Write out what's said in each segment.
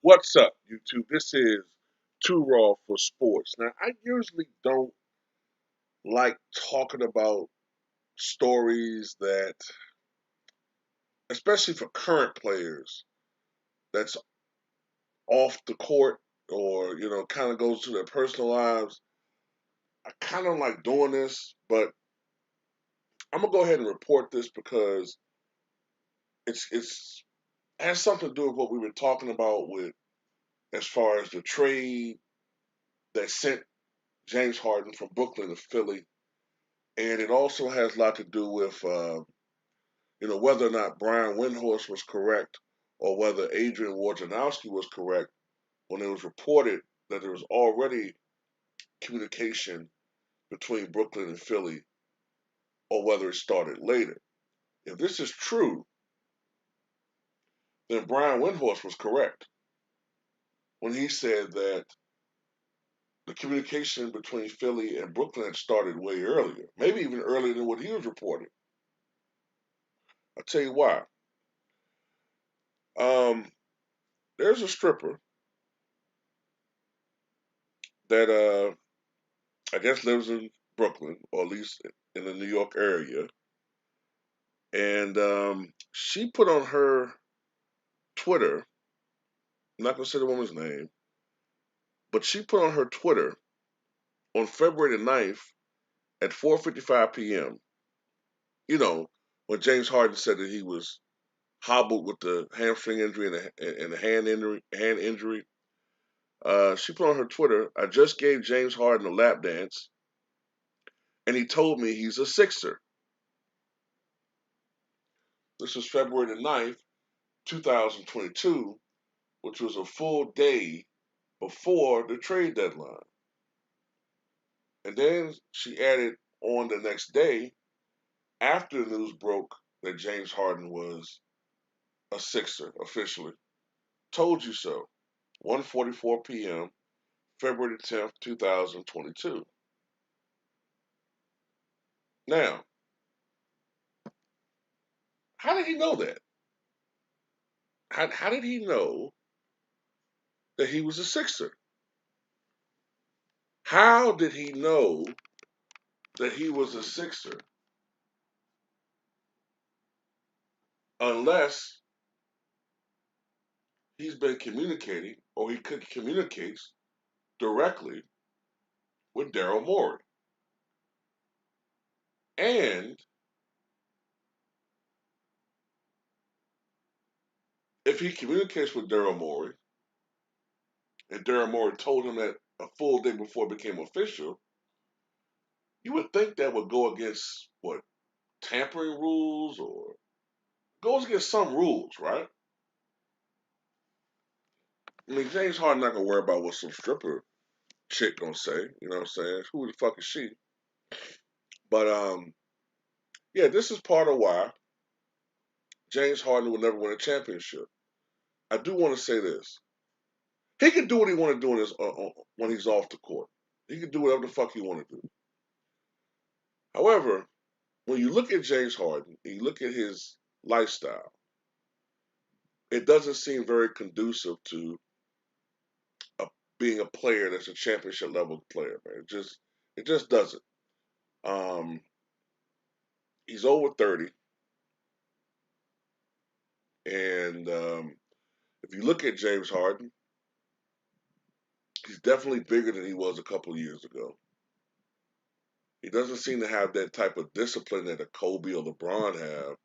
What's up, YouTube? This is Too Raw for Sports. Now, I usually don't like talking about stories that, especially for current players, that's off the court or, kind of goes to their personal lives. I kind of like doing this, but I'm going to go ahead and report this because it's has something to do with what we were talking about with as far as the trade that sent James Harden from Brooklyn to Philly. And it also has a lot to do with, whether or not Brian Windhorst was correct or whether Adrian Wojnarowski was correct when it was reported that there was already communication between Brooklyn and Philly or whether it started later. If this is true, then Brian Windhorst was correct when he said that the communication between Philly and Brooklyn had started way earlier, maybe even earlier than what he was reporting. I'll tell you why. Um, there's a stripper that I guess lives in Brooklyn, or at least in the New York area. And she put on her Twitter, I'm not going to say the woman's name, but she put on her Twitter on February the 9th at 4:55 p.m. You know, when James Harden said that he was hobbled with the hamstring injury and the hand injury. She put on her Twitter, I just gave James Harden a lap dance, and he told me he's a Sixer. This was February the 9th, 2022, which was a full day before the trade deadline. And then she added on the next day, after the news broke that James Harden was a Sixer officially. Told you so. 1:44 p.m., February 10th, 2022. Now, how did he know that? How did he know that he was a Sixer? How did he know that he was a Sixer unless he's been communicating or he could communicate directly with Daryl Morey? And if he communicates with Daryl Morey and Daryl Morey told him that a full day before it became official, you would think that would go against what, tampering rules, or goes against some rules, right? I mean, James Harden not gonna worry about what some stripper chick gonna say. You know what I'm saying? Who the fuck is she? But yeah, this is part of why James Harden will never win a championship. I do want to say this: he can do what he want to do in his, when he's off the court. He can do whatever the fuck he want to do. However, when you look at James Harden, and you look at his lifestyle, it doesn't seem very conducive to a, being a player that's a championship level player, man. It just doesn't. Um, he's over 30, and if you look at James Harden, he's definitely bigger than he was a couple of years ago. He doesn't seem to have that type of discipline that a Kobe or LeBron have,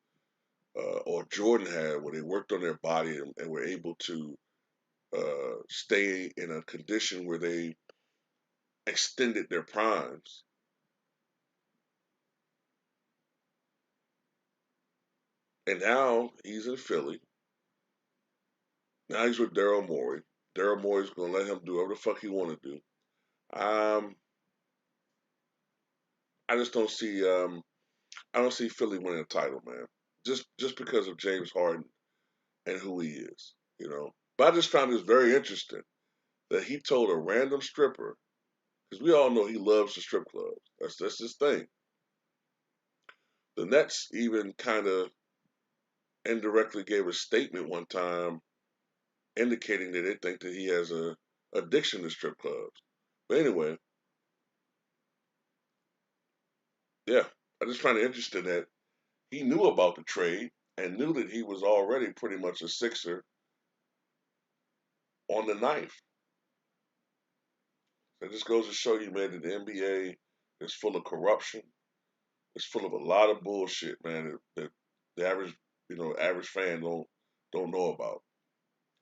or Jordan had, where they worked on their body and were able to stay in a condition where they extended their primes. And now he's in Philly. Now he's with Daryl Morey. Daryl Morey's gonna let him do whatever the fuck he want to do. Um, I just don't see. I don't see Philly winning a title, man. Just because of James Harden and who he is, you know. But I just found this very interesting that he told a random stripper, because we all know he loves the strip clubs. That's his thing. The Nets even kind of indirectly gave a statement one time indicating that they think that he has a addiction to strip clubs. But anyway, yeah, I just find it interesting that he knew about the trade and knew that he was already pretty much a Sixer on the knife. It just goes to show you, man, that the NBA is full of corruption. It's full of a lot of bullshit, man, that the average, average fan don't know about.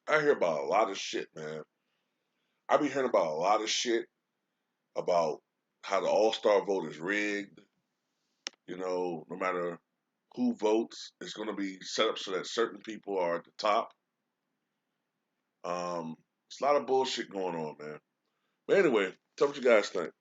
I hear about a lot of shit, man. I be hearing about a lot of shit about how the All Star vote is rigged. No matter who votes, it's going to be set up so that certain people are at the top. It's a lot of bullshit going on, man. But anyway, tell me what you guys think.